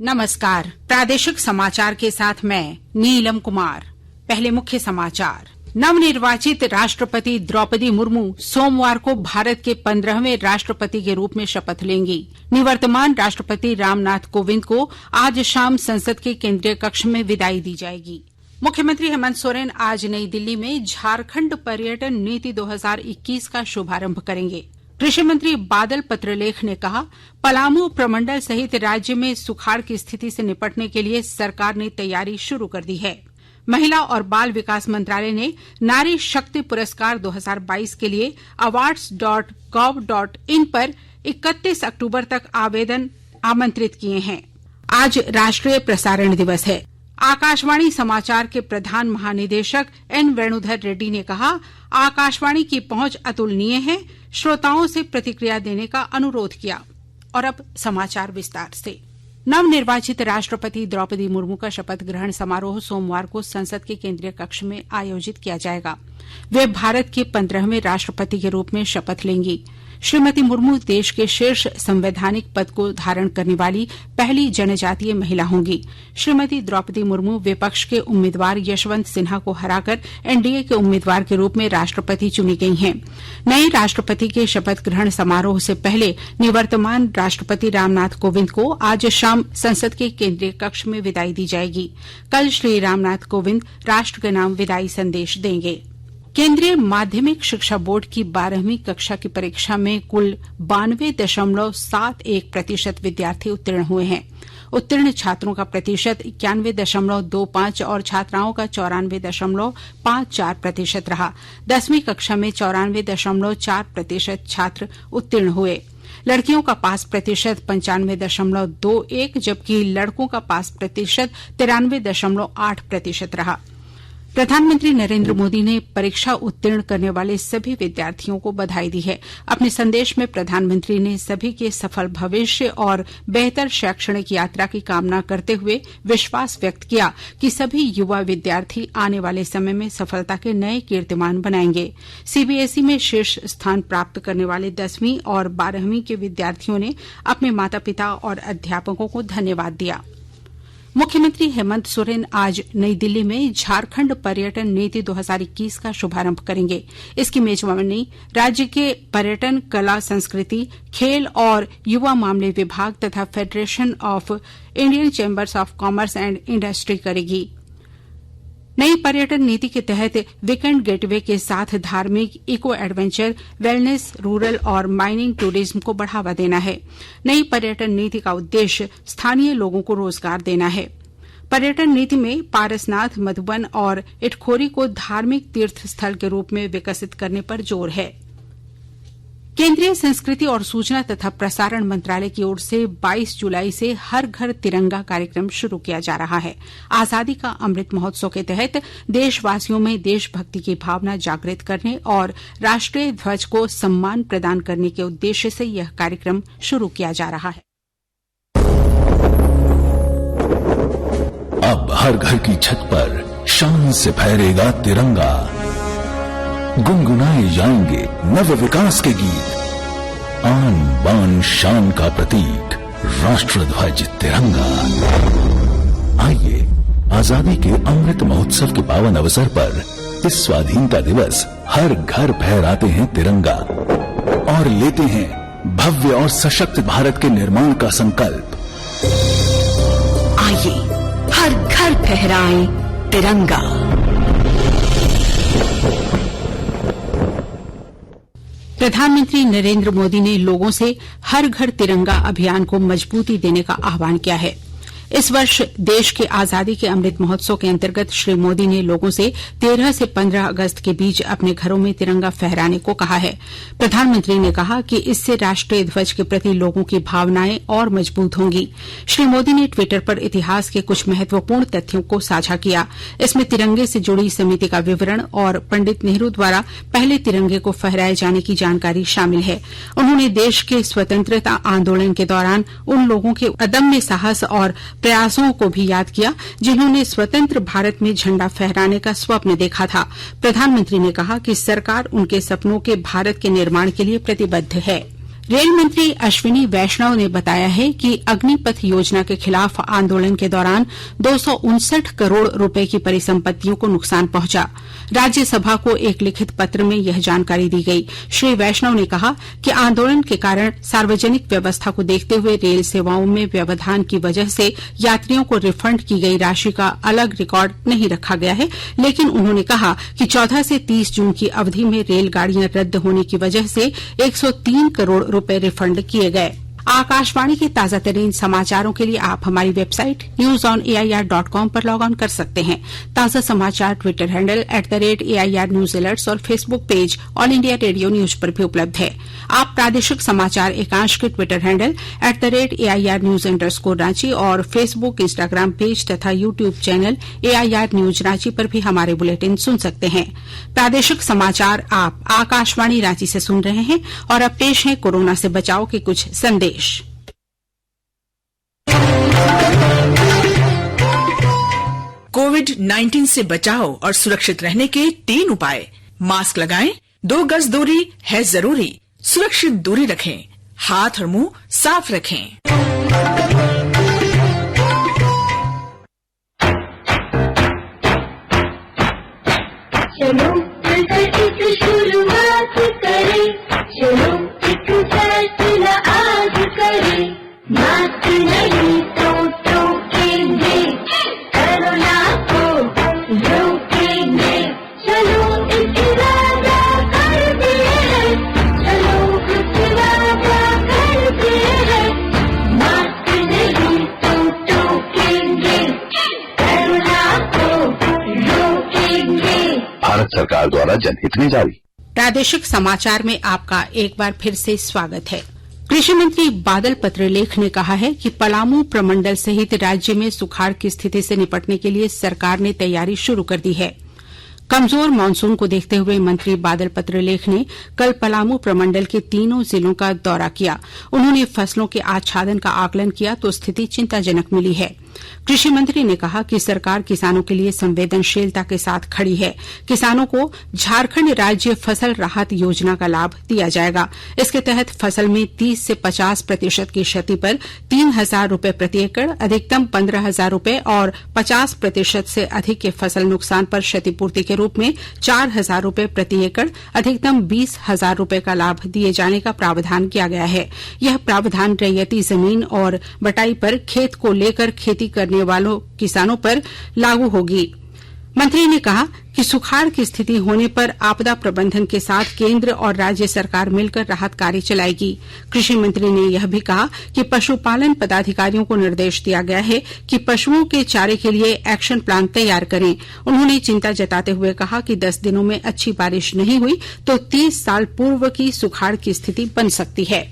नमस्कार। प्रादेशिक समाचार के साथ मैं नीलम कुमार। पहले मुख्य समाचार। नवनिर्वाचित राष्ट्रपति द्रौपदी मुर्मू सोमवार को भारत के 15वें राष्ट्रपति के रूप में शपथ लेंगी। निवर्तमान राष्ट्रपति रामनाथ कोविंद को आज शाम संसद के केंद्रीय कक्ष में विदाई दी जाएगी। मुख्यमंत्री हेमंत सोरेन आज नई दिल्ली में झारखंड पर्यटन नीति 2021 का शुभारंभ करेंगे। कृषि मंत्री बादल पत्रलेख ने कहा, पलामू प्रमंडल सहित राज्य में सुखाड़ की स्थिति से निपटने के लिए सरकार ने तैयारी शुरू कर दी है। महिला और बाल विकास मंत्रालय ने नारी शक्ति पुरस्कार 2022 के लिए awards.gov.in पर 31 अक्टूबर तक आवेदन आमंत्रित किए हैं। आज राष्ट्रीय प्रसारण दिवस है। आकाशवाणी समाचार के प्रधान महानिदेशक एन वेणुधर रेड्डी ने कहा, आकाशवाणी की पहुंच अतुलनीय है, श्रोताओं से प्रतिक्रिया देने का अनुरोध किया। और अब समाचार विस्तार से। नवनिर्वाचित राष्ट्रपति द्रौपदी मुर्मू का शपथ ग्रहण समारोह सोमवार को संसद के केंद्रीय कक्ष में आयोजित किया जाएगा। वे भारत के 15वें राष्ट्रपति के रूप में शपथ लेंगी। श्रीमती मुर्मू देश के शीर्ष संवैधानिक पद को धारण करने वाली पहली जनजातीय महिला होंगी। श्रीमती द्रौपदी मुर्मू विपक्ष के उम्मीदवार यशवंत सिन्हा को हराकर एनडीए के उम्मीदवार के रूप में राष्ट्रपति चुनी गई हैं। नए राष्ट्रपति के शपथ ग्रहण समारोह से पहले निवर्तमान राष्ट्रपति रामनाथ कोविंद को आज शाम संसद के केंद्रीय कक्ष में विदाई दी जाएगी। कल श्री रामनाथ कोविंद राष्ट्र के नाम विदाई संदेश देंगे। केंद्रीय माध्यमिक शिक्षा बोर्ड की 12वीं कक्षा की परीक्षा में कुल 92.71% विद्यार्थी उत्तीर्ण हुए हैं। उत्तीर्ण छात्रों का प्रतिशत 91.25 और छात्राओं का 94.54% रहा। 10वीं कक्षा में 94.4% छात्र उत्तीर्ण हुए। लड़कियों का पास प्रतिशत 95.21 जबकि लड़कों का पास प्रतिशत 93.8% रहा। प्रधानमंत्री नरेंद्र मोदी ने परीक्षा उत्तीर्ण करने वाले सभी विद्यार्थियों को बधाई दी है। अपने संदेश में प्रधानमंत्री ने सभी के सफल भविष्य और बेहतर शैक्षणिक यात्रा की कामना करते हुए विश्वास व्यक्त किया कि सभी युवा विद्यार्थी आने वाले समय में सफलता के नए कीर्तिमान बनाएंगे। सीबीएसई में शीर्ष स्थान प्राप्त करने वाले 10वीं और 12वीं के विद्यार्थियों ने अपने माता पिता और अध्यापकों को धन्यवाद दिया। मुख्यमंत्री हेमंत सोरेन आज नई दिल्ली में झारखंड पर्यटन नीति 2021 का शुभारंभ करेंगे। इसकी मेजबानी राज्य के पर्यटन, कला, संस्कृति, खेल और युवा मामले विभाग तथा federation of Indian chambers of commerce and industry करेगी। नई पर्यटन नीति के तहत वीकेंड गेटवे के साथ धार्मिक, इको एडवेंचर, वेलनेस, रूरल और माइनिंग टूरिज्म को बढ़ावा देना है। नई पर्यटन नीति का उद्देश्य स्थानीय लोगों को रोजगार देना है। पर्यटन नीति में पारसनाथ, मधुबन और इटखोरी को धार्मिक तीर्थ स्थल के रूप में विकसित करने पर जोर है। केंद्रीय संस्कृति और सूचना तथा प्रसारण मंत्रालय की ओर से 22 जुलाई से हर घर तिरंगा कार्यक्रम शुरू किया जा रहा है। आजादी का अमृत महोत्सव के तहत देशवासियों में देशभक्ति की भावना जागृत करने और राष्ट्रीय ध्वज को सम्मान प्रदान करने के उद्देश्य से यह कार्यक्रम शुरू किया जा रहा है। अब हर घर की छत पर शान से फहरेगा तिरंगा, गुनगुनाए जाएंगे नव विकास के गीत। आन बान शान का प्रतीक राष्ट्र ध्वज तिरंगा। आइए आजादी के अमृत महोत्सव के पावन अवसर पर इस स्वाधीनता दिवस हर घर फहराते हैं तिरंगा और लेते हैं भव्य और सशक्त भारत के निर्माण का संकल्प। आइए हर घर फहराएं तिरंगा। प्रधानमंत्री नरेंद्र मोदी ने लोगों से हर घर तिरंगा अभियान को मजबूती देने का आह्वान किया है। इस वर्ष देश के आजादी के अमृत महोत्सव के अंतर्गत श्री मोदी ने लोगों से 13 से 15 अगस्त के बीच अपने घरों में तिरंगा फहराने को कहा है। प्रधानमंत्री ने कहा कि इससे राष्ट्रीय ध्वज के प्रति लोगों की भावनाएं और मजबूत होंगी। श्री मोदी ने ट्विटर पर इतिहास के कुछ महत्वपूर्ण तथ्यों को साझा किया। इसमें तिरंगे से जुड़ी समिति का विवरण और पंडित नेहरू द्वारा पहले तिरंगे को फहराए जाने की जानकारी शामिल है। उन्होंने देश के स्वतंत्रता आंदोलन के दौरान उन लोगों के अदम्य साहस और प्रयासों को भी याद किया जिन्होंने स्वतंत्र भारत में झंडा फहराने का स्वप्न देखा था। प्रधानमंत्री ने कहा कि सरकार उनके सपनों के भारत के निर्माण के लिए प्रतिबद्ध है। रेल मंत्री अश्विनी वैष्णव ने बताया है कि अग्निपथ योजना के खिलाफ आंदोलन के दौरान 259 करोड़ रुपए की परिसंपत्तियों को नुकसान पहुंचा। राज्यसभा को एक लिखित पत्र में यह जानकारी दी गई। श्री वैष्णव ने कहा कि आंदोलन के कारण सार्वजनिक व्यवस्था को देखते हुए रेल सेवाओं में व्यवधान की वजह से यात्रियों को रिफंड की गई राशि का अलग रिकॉर्ड नहीं रखा गया है, लेकिन उन्होंने कहा कि 14 से 30 जून की अवधि में रेलगाड़ियां रद्द होने की वजह से 103 करोड़ रुपए रिफंड किए गए। आकाशवाणी के ताजा तरीन समाचारों के लिए आप हमारी वेबसाइट newsonair.com पर लॉग ऑन कर सकते हैं। ताजा समाचार Twitter handle @AIR news alerts और Facebook page All India Radio news पर भी उपलब्ध है। आप प्रादेशिक समाचार एकांश के Twitter handle @AIR news _ Ranchi और फेसबुक, इंस्टाग्राम पेज तथा YouTube channel AIR news Ranchi पर भी हमारे बुलेटिन सुन सकते हैं। प्रादेशिक समाचार आप आकाशवाणी रांची से सुन रहे हैं और अब पेश है कोरोना से बचाव के कुछ संदेश। कोविड-19 से बचाव और सुरक्षित रहने के 3 उपाय। मास्क लगाएं, 2 गज दूरी है जरूरी, सुरक्षित दूरी रखें, हाथ और मुंह साफ रखें। चलो मिलकर एक शुरुआत करें, चलो एक फैसला आज करें, मास्क नहीं तो टोकेंगे, कोरोना को रोकेंगे, चलो एक वादा करते हैं, चलो एक वादा करते हैं, मास्क नहीं तो टोकेंगे, कोरोना को रोकेंगे। भारत सरकार द्वारा जनहित में जारी। प्रादेशिक समाचार में आपका एक बार फिर से स्वागत है। कृषि मंत्री बादल पत्रलेख ने कहा है कि पलामू प्रमंडल सहित राज्य में सुखाड़ की स्थिति से निपटने के लिए सरकार ने तैयारी शुरू कर दी है। कमजोर मानसून को देखते हुए मंत्री बादल पत्रलेख ने कल पलामू प्रमंडल के तीनों जिलों का दौरा किया। उन्होंने फसलों के आच्छादन का आकलन किया तो स्थिति चिंताजनक मिली है। कृषि मंत्री ने कहा कि सरकार किसानों के लिए संवेदनशीलता के साथ खड़ी है। किसानों को झारखंड राज्य फसल राहत योजना का लाभ दिया जाएगा। इसके तहत फसल में 30 से 50% की क्षति पर 3,000 रूपये प्रति एकड़, अधिकतम 15,000 रूपये और 50% से अधिक के फसल नुकसान पर क्षतिपूर्ति के रूप में 4,000 रूपये प्रति एकड़, अधिकतम 20,000 रूपये का लाभ दिए जाने का प्रावधान किया गया है। यह प्रावधान रैयती जमीन और बटाई पर खेत को लेकर खेती करने वालों किसानों पर लागू होगी। मंत्री ने कहा कि सुखाड़ की स्थिति होने पर आपदा प्रबंधन के साथ केंद्र और राज्य सरकार मिलकर राहत कार्य चलाएगी। कृषि मंत्री ने यह भी कहा कि पशुपालन पदाधिकारियों को निर्देश दिया गया है कि पशुओं के चारे के लिए एक्शन प्लान तैयार करें। उन्होंने चिंता जताते हुए कहा कि 10 दिनों में अच्छी बारिश नहीं हुई तो 30 साल पूर्व की सुखाड़ की स्थिति बन सकती है।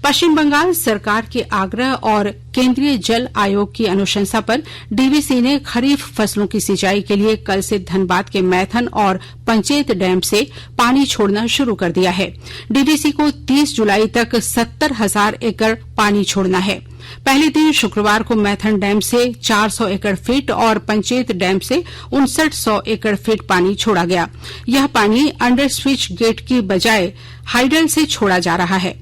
पश्चिम बंगाल सरकार के आग्रह और केंद्रीय जल आयोग की अनुशंसा पर डीवीसी ने खरीफ फसलों की सिंचाई के लिए कल से धनबाद के मैथन और पंचेत डैम से पानी छोड़ना शुरू कर दिया है। डीवीसी को 30 जुलाई तक 70,000 एकड़ पानी छोड़ना है। पहले दिन शुक्रवार को मैथन डैम से 400 एकड़ फीट और पंचेत डैम से 5900 एकड़ फीट पानी छोड़ा गया। यह पानी अंडर स्विच गेट की बजाय हाइडल से छोड़ा जा रहा है।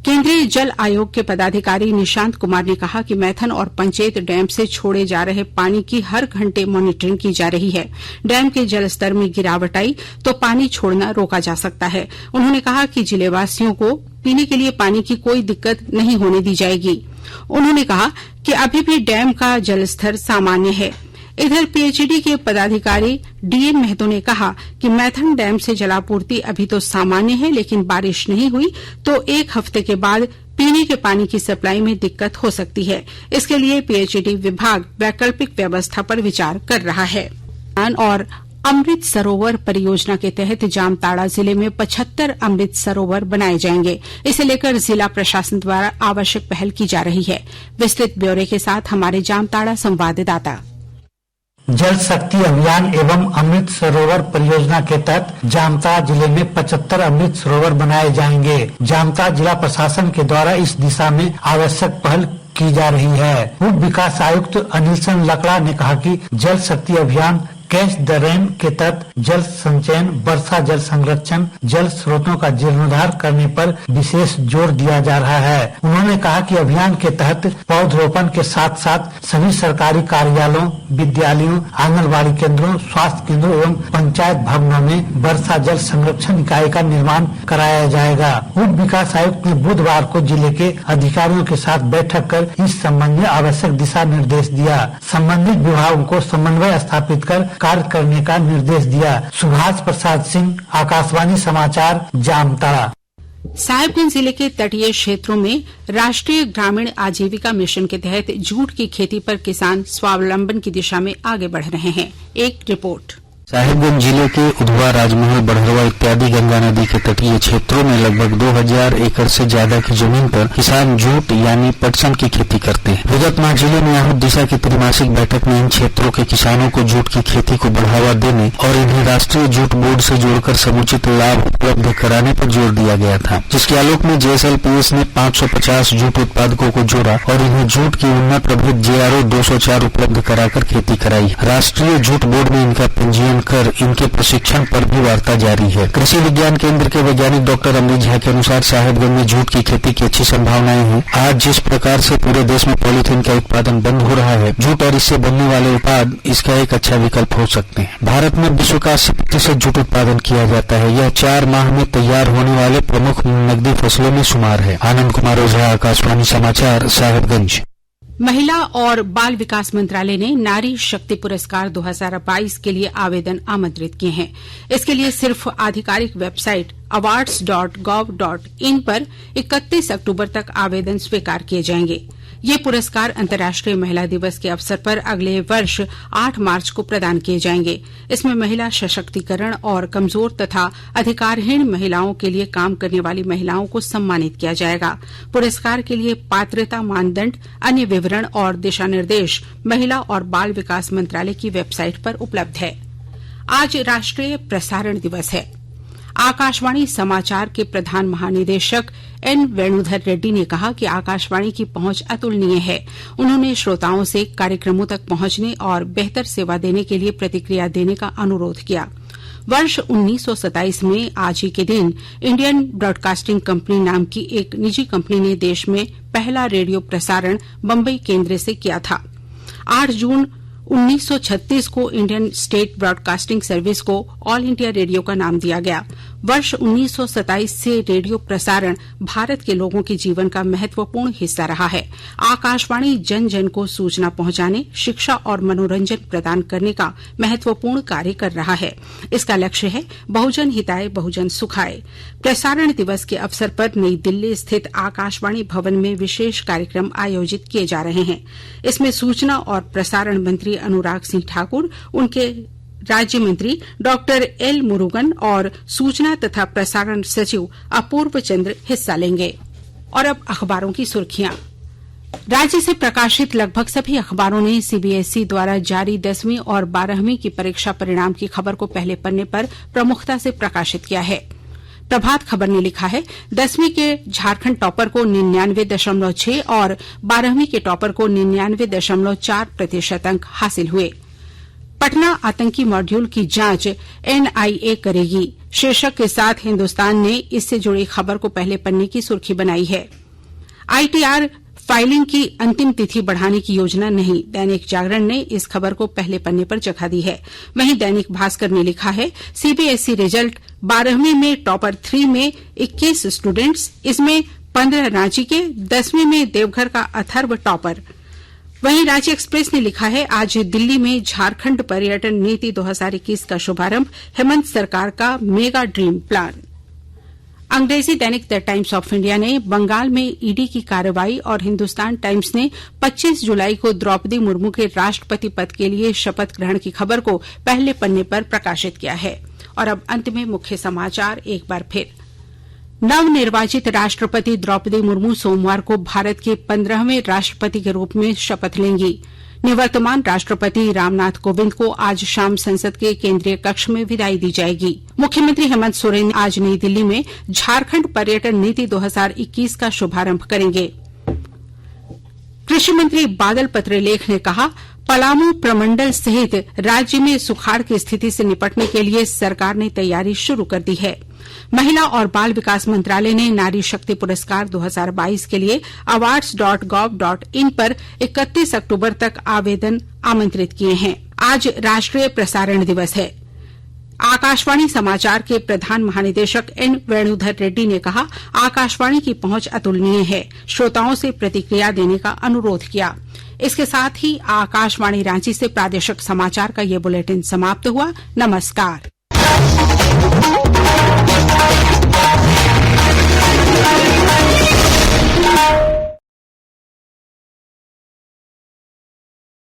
केंद्रीय जल आयोग के पदाधिकारी निशांत कुमार ने कहा कि मैथन और पंचेत डैम से छोड़े जा रहे पानी की हर घंटे मॉनिटरिंग की जा रही है। डैम के जल स्तर में गिरावट आई तो पानी छोड़ना रोका जा सकता है। उन्होंने कहा कि जिलेवासियों को पीने के लिए पानी की कोई दिक्कत नहीं होने दी जाएगी। उन्होंने कहा कि अभी भी डैम का जलस्तर सामान्य है। इधर पीएचईडी के पदाधिकारी डीएन महतो ने कहा कि मैथन डैम से जलापूर्ति अभी तो सामान्य है, लेकिन बारिश नहीं हुई तो 1 हफ्ते के बाद पीने के पानी की सप्लाई में दिक्कत हो सकती है। इसके लिए पीएचईडी विभाग वैकल्पिक व्यवस्था पर विचार कर रहा है। और अमृत सरोवर परियोजना के तहत जामताड़ा जिले में 75 अमृत सरोवर बनाए जाएंगे। इसे लेकर जिला प्रशासन द्वारा आवश्यक पहल की जा रही है। विस्तृत ब्यौरे के साथ हमारे जामताड़ा संवाददाता। जल शक्ति अभियान एवं अमृत सरोवर परियोजना के तहत जामताड़ा जिले में 75 अमृत सरोवर बनाए जाएंगे। जामताड़ा जिला प्रशासन के द्वारा इस दिशा में आवश्यक पहल की जा रही है। उप विकास आयुक्त अनिल चंद लकड़ा ने कहा कि जल शक्ति अभियान कैच द रेन के तहत जल संचयन, वर्षा जल संरक्षण, जल स्रोतों का जीर्णोद्धार करने पर विशेष जोर दिया जा रहा है। उन्होंने कहा कि अभियान के तहत पौधरोपण के साथ साथ सभी सरकारी कार्यालयों, विद्यालयों, आंगनबाड़ी केंद्रों, स्वास्थ्य केंद्रों एवं पंचायत भवनों में वर्षा जल संरक्षण इकाई का निर्माण कराया जाएगा। उप विकास आयुक्त ने बुधवार को जिले के अधिकारियों के साथ बैठक कर इस संबंध में आवश्यक दिशा निर्देश दिया। संबंधित विभागों को समन्वय स्थापित कर कार्य करने का निर्देश दिया। सुभाष प्रसाद सिंह, आकाशवाणी समाचार, जामताड़ा। साहिबगंज जिले के तटीय क्षेत्रों में राष्ट्रीय ग्रामीण आजीविका मिशन के तहत जूट की खेती पर किसान स्वावलंबन की दिशा में आगे बढ़ रहे हैं। एक रिपोर्ट। साहिबगंज जिले के उधवा, राजमहल, बड़हरवा इत्यादि गंगा नदी के तटीय क्षेत्रों में लगभग 2000 एकड़ से ज्यादा की जमीन पर किसान जूट यानी पटसन की खेती करते हैं। विगत माह जिले में आहूत दिशा की त्रिमासिक बैठक में इन क्षेत्रों के किसानों को जूट की खेती को बढ़ावा देने और इन्हें राष्ट्रीय जूट बोर्ड से जोड़कर समुचित लाभ उपलब्ध कराने पर जोर दिया गया था, जिसके आलोक में JSLPS ने 550 जूट उत्पादकों को जोड़ा और इन्हें जूट की उन्नत प्रभेद JRO 204 उपलब्ध कराकर खेती कराई। राष्ट्रीय जूट बोर्ड में इनका पंजीयन कर इनके प्रशिक्षण पर भी वार्ता जारी है। कृषि विज्ञान केंद्र के वैज्ञानिक डॉक्टर अमरीश झा के अनुसार साहिबगंज में जूट की खेती की अच्छी संभावनाएं हैं। आज जिस प्रकार से पूरे देश में पॉलीथीन का उत्पादन बंद हो रहा है, जूट और इससे बनने वाले उत्पाद इसका एक अच्छा विकल्प हो सकते हैं। भारत में विश्व का 80% जूट उत्पादन किया जाता है। यह 4 माह में तैयार होने वाले प्रमुख नकदी फसलों में शुमार है। आनंद कुमार ओझा, आकाशवाणी समाचार, साहिबगंज। महिला और बाल विकास मंत्रालय ने नारी शक्ति पुरस्कार 2022 के लिए आवेदन आमंत्रित किए हैं। इसके लिए सिर्फ आधिकारिक वेबसाइट awards.gov.in पर 31 अक्टूबर तक आवेदन स्वीकार किए जाएंगे। ये पुरस्कार अंतर्राष्ट्रीय महिला दिवस के अवसर पर अगले वर्ष 8 मार्च को प्रदान किए जाएंगे। इसमें महिला सशक्तिकरण और कमजोर तथा अधिकारहीन महिलाओं के लिए काम करने वाली महिलाओं को सम्मानित किया जाएगा। पुरस्कार के लिए पात्रता मानदंड, अन्य विवरण और दिशा निर्देश महिला और बाल विकास मंत्रालय की वेबसाइट पर उपलब्ध है। आज राष्ट्रीय प्रसारण दिवस है। आकाशवाणी समाचार के प्रधान महानिदेशक एन वेणुधर रेड्डी ने कहा कि आकाशवाणी की पहुंच अतुलनीय है। उन्होंने श्रोताओं से कार्यक्रमों तक पहुंचने और बेहतर सेवा देने के लिए प्रतिक्रिया देने का अनुरोध किया। वर्ष 1927 में आज ही के दिन इंडियन ब्रॉडकास्टिंग कंपनी नाम की एक निजी कंपनी ने देश में पहला रेडियो प्रसारण बम्बई केंद्र से किया था। 8 जून 1936 को इंडियन स्टेट ब्रॉडकास्टिंग सर्विस को ऑल इंडिया रेडियो का नाम दिया गया। वर्ष 1927 से रेडियो प्रसारण भारत के लोगों के जीवन का महत्वपूर्ण हिस्सा रहा है। आकाशवाणी जन जन को सूचना पहुंचाने, शिक्षा और मनोरंजन प्रदान करने का महत्वपूर्ण कार्य कर रहा है। इसका लक्ष्य है बहुजन हिताय बहुजन सुखाय। प्रसारण दिवस के अवसर पर नई दिल्ली स्थित आकाशवाणी भवन में विशेष कार्यक्रम आयोजित किए जा रहे हैं। इसमें सूचना और प्रसारण मंत्री अनुराग सिंह ठाकुर, उनके राज्य मंत्री डॉक्टर एल मुरुगन और सूचना तथा प्रसारण सचिव अपूर्व चंद्र हिस्सा लेंगे। और अब अखबारों की सुर्खियां। राज्य से प्रकाशित लगभग सभी अखबारों ने सीबीएसई द्वारा जारी 10वीं और 12वीं की परीक्षा परिणाम की खबर को पहले पन्ने पर प्रमुखता से प्रकाशित किया है। प्रभात खबर ने लिखा है 10वीं के झारखंड टॉपर को 99.6 और 12वीं के टॉपर को 99.4% अंक हासिल हुए। पटना आतंकी मॉड्यूल की जांच एनआईए करेगी शीर्षक के साथ हिन्दुस्तान ने इससे जुड़ी खबर को पहले पन्ने की सुर्खी बनाई है। आईटीआर फाइलिंग की अंतिम तिथि बढ़ाने की योजना नहीं, दैनिक जागरण ने इस खबर को पहले पन्ने पर जगह दी है। वहीं दैनिक भास्कर ने लिखा है सीबीएसई रिजल्ट 12वीं में टॉपर 3 में 21 स्टूडेंट्स, इसमें 15 रांची के, 10वीं में देवघर का अथर्व टॉपर। वहीं रांची एक्सप्रेस ने लिखा है आज दिल्ली में झारखंड पर्यटन नीति 2021 का शुभारंभ, हेमंत सरकार का मेगा ड्रीम प्लान। अंग्रेजी दैनिक द टाइम्स ऑफ इंडिया ने बंगाल में ईडी की कार्रवाई और हिन्दुस्तान टाइम्स ने 25 जुलाई को द्रौपदी मुर्मू के राष्ट्रपति पद के लिए शपथ ग्रहण की खबर को पहले पन्ने पर प्रकाशित किया है। और अब अंत में मुख्य समाचार एक बार फिर। नवनिर्वाचित राष्ट्रपति द्रौपदी मुर्मू सोमवार को भारत के 15वें राष्ट्रपति के रूप में शपथ लेंगी। निवर्तमान राष्ट्रपति रामनाथ कोविंद को आज शाम संसद के केंद्रीय कक्ष में विदाई दी जाएगी। मुख्यमंत्री हेमंत सोरेन आज नई दिल्ली में झारखंड पर्यटन नीति 2021 का शुभारंभ करेंगे। कृषि मंत्री बादल पत्रलेख ने कहा पलामू प्रमंडल सहित राज्य में सुखाड़ की स्थिति से निपटने के लिए सरकार ने तैयारी शुरू कर दी है। महिला और बाल विकास मंत्रालय ने नारी शक्ति पुरस्कार 2022 के लिए awards.gov.in पर 31 अक्टूबर तक आवेदन आमंत्रित किए हैं। आज राष्ट्रीय प्रसारण दिवस है। आकाशवाणी समाचार के प्रधान महानिदेशक एन वेणुधर रेड्डी ने कहा, आकाशवाणी की पहुंच अतुलनीय है। श्रोताओं से प्रतिक्रिया देने का अनुरोध किया। इसके साथ ही आकाशवाणी रांची से प्रादेशिक समाचार का ये बुलेटिन समाप्त हुआ। नमस्कार।